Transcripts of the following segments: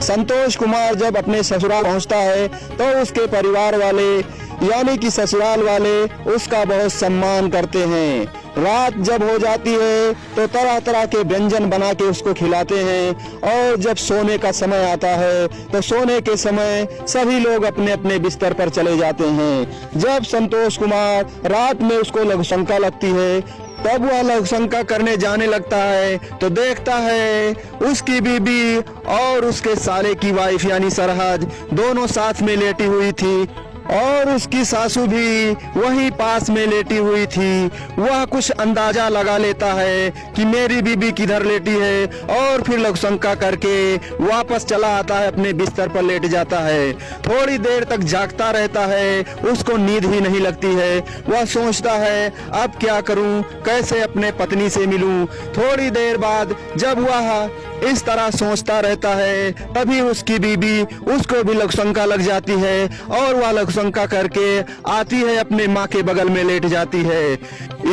संतोष कुमार जब अपने ससुराल पहुंचता है तो उसके परिवार वाले यानी कि ससुराल वाले उसका बहुत सम्मान करते हैं। रात जब हो जाती है तो तरह तरह के व्यंजन बना के उसको खिलाते हैं और जब सोने का समय आता है तो सोने के समय सभी लोग अपने अपने बिस्तर पर चले जाते हैं। जब संतोष कुमार रात में उसको लघुशंका लगती है तब वह लघुशंका करने जाने लगता है तो देखता है उसकी बीबी और उसके साले की वाइफ यानी सरहद दोनों साथ में लेटी हुई थी और उसकी सासू भी वहीं पास में लेटी हुई थी। वह कुछ अंदाजा लगा लेता है कि मेरी बीबी किधर लेटी है और फिर लघुशंका करके वापस चला आता है, अपने बिस्तर पर लेट जाता है। थोड़ी देर तक जागता रहता है, उसको नींद ही नहीं लगती है। वह सोचता है अब क्या करूं, कैसे अपने पत्नी से मिलूं। थोड़ी देर बाद जब वह इस तरह सोचता रहता है तभी उसकी बीबी उसको भी लघुशंका लग जाती है और वह लघुशंका करके आती है, अपने माँ के बगल में लेट जाती है।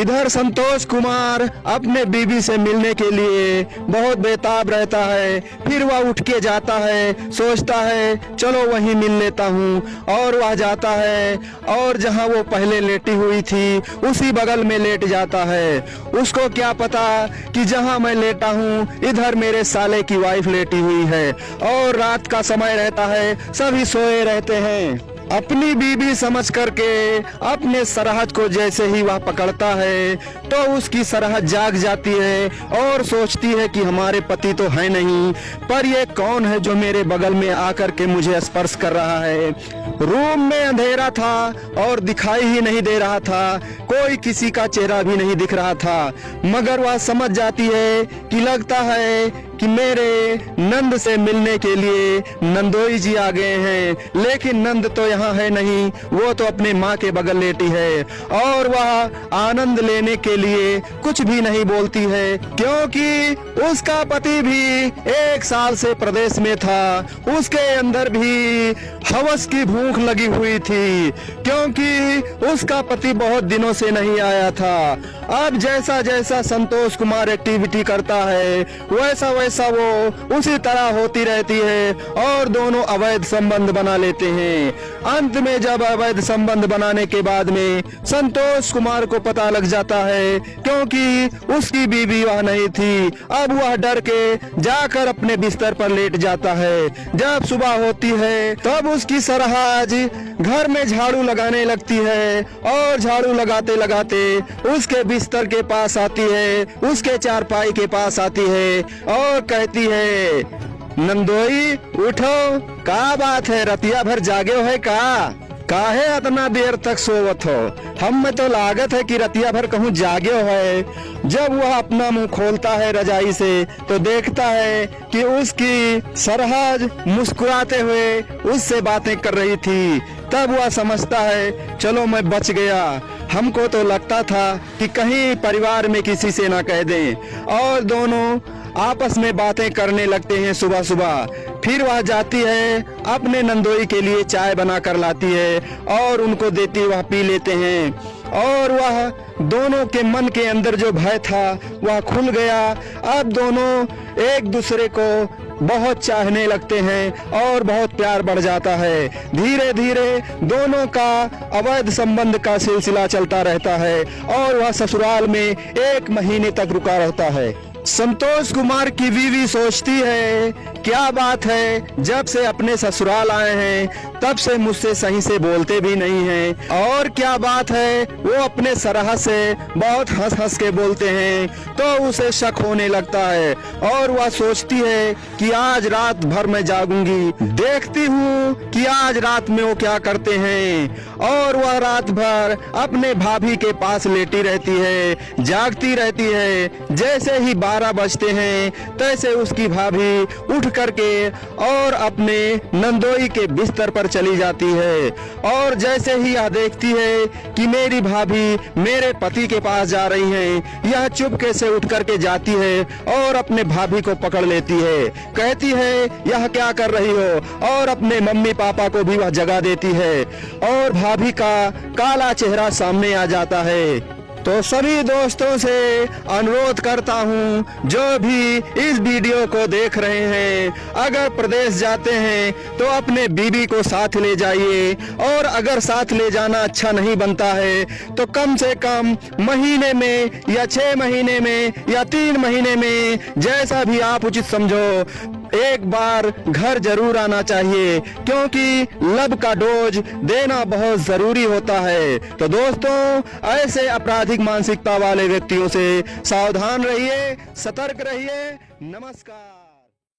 इधर संतोष कुमार अपने बीबी से मिलने के लिए बहुत बेताब रहता है। फिर वह उठ के जाता है, सोचता है चलो वहीं मिल लेता हूँ और वह जाता है और जहाँ वो पहले लेटी हुई थी उसी बगल में लेट जाता है। उसको क्या पता कि जहाँ मैं लेटा हूँ इधर मेरे साले की वाइफ लेटी हुई है और रात का समय रहता है, सभी सोए रहते हैं। अपनी बीबी समझ करके अपने सरहद को जैसे ही वह पकड़ता है तो उसकी सरहद जाग जाती है और सोचती है कि हमारे पति तो है नहीं, पर ये कौन है जो मेरे बगल में आकर के मुझे स्पर्श कर रहा है। रूम में अंधेरा था और दिखाई ही नहीं दे रहा था, कोई किसी का चेहरा भी नहीं दिख रहा था, मगर वह समझ जाती है कि लगता है कि मेरे नंद से मिलने के लिए नंदोई जी आ गए हैं। लेकिन नंद तो यहाँ है नहीं, वो तो अपने माँ के बगल लेटी है और वह आनंद लेने के लिए कुछ भी नहीं बोलती है, क्योंकि उसका पति भी 1 साल से प्रदेश में था। उसके अंदर भी हवस की भूख लगी हुई थी, क्योंकि उसका पति बहुत दिनों से नहीं आया था। अब जैसा जैसा संतोष कुमार एक्टिविटी करता है वैसा वैसा वो उसी तरह होती रहती है और दोनों अवैध संबंध बना लेते हैं। अंत में जब अवैध संबंध बनाने के बाद में संतोष कुमार को पता लग जाता है, क्योंकि उसकी बीवी वह नहीं थी। अब वह डर के जाकर अपने बिस्तर पर लेट जाता है। जब सुबह होती है तब उसकी सरहद घर में झाड़ू लगाने लगती है और झाड़ू लगाते लगाते उसके बिस्तर के पास आती है, उसके चारपाई के पास आती है और कहती है, नंदोई उठो, का बात है, रतिया भर जागे हो है काहे इतना देर तक सोवत हो? हम में तो लागत है कि रतिया भर कहूँ जागे हो है। जब वह अपना मुंह खोलता है रजाई से तो देखता है कि उसकी सरहद मुस्कुराते हुए उससे बातें कर रही थी। तब वह समझता है चलो मैं बच गया, हमको तो लगता था कि कहीं परिवार में किसी से ना कह दें। और दोनों आपस में बातें करने लगते हैं सुबह सुबह। फिर वह जाती है, अपने नंदोई के लिए चाय बना कर लाती है और उनको देती, वह पी लेते हैं और वह दोनों के मन के अंदर जो भय था वह खुल गया। अब दोनों एक दूसरे को बहुत चाहने लगते हैं और बहुत प्यार बढ़ जाता है। धीरे धीरे दोनों का अवैध संबंध का सिलसिला चलता रहता है और वह ससुराल में 1 महीने तक रुका रहता है। संतोष कुमार की बीवी सोचती है क्या बात है, जब से अपने ससुराल आए हैं तब से मुझसे सही से बोलते भी नहीं हैं, और क्या बात है वो अपने सरहद से बहुत हंस हंस के बोलते हैं। तो उसे शक होने लगता है और वह सोचती है कि आज रात भर मैं जागूंगी, देखती हूँ कि आज रात में वो क्या करते हैं। और वह रात भर अपने भाभी के पास लेटी रहती है, जागती रहती है। जैसे ही 12 बजते हैं तैसे उसकी भाभी उठ करके और अपने नंदोई के बिस्तर पर चली जाती है। और जैसे ही यह देखती है कि मेरी भाभी मेरे पति के पास जा रही हैं, यह चुपके से उठ करके जाती है और अपने भाभी को पकड़ लेती है। कहती है यह क्या कर रही हो, और अपने मम्मी पापा को भी वह जगा देती है और भाभी का काला चेहरा सामने आ जाता है। तो सभी दोस्तों से अनुरोध करता हूं, जो भी इस वीडियो को देख रहे हैं, अगर प्रदेश जाते हैं तो अपने बीवी को साथ ले जाइए, और अगर साथ ले जाना अच्छा नहीं बनता है तो कम से कम महीने में या 6 महीने में या 3 महीने में, जैसा भी आप उचित समझो, एक बार घर जरूर आना चाहिए, क्योंकि लब का डोज देना बहुत जरूरी होता है। तो दोस्तों, ऐसे आपराधिक मानसिकता वाले व्यक्तियों से सावधान रहिए, सतर्क रहिए। नमस्कार।